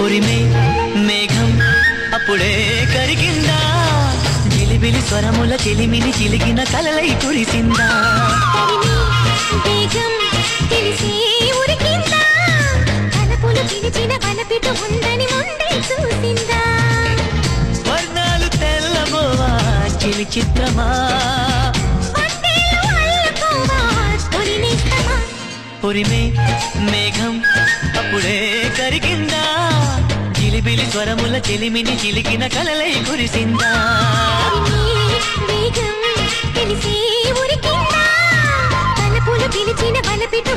ఉరిమే మేఘం అప్పుడే కరిగిందా, జిలిబిలి స్వరముల చెలిమిని చిలికిన కలలై కురిసిందా. వేగం తెలిసే ఉరికిందా, తలపులు పిలిచిన బలపిటు ఉందని ముందే చూసిందా. వర్ణాలు తెల్లబోవా చిలి చిత్రమా, ఉరిమే మేఘం అప్పుడే కరిగిందా, జిలిబిలి స్వరముల చెలిమిని చిలికిన కలలై కురిసిందా. వేగం తెలిసే ఉరికిందా, తలపులు పిలిచిన బలపిటు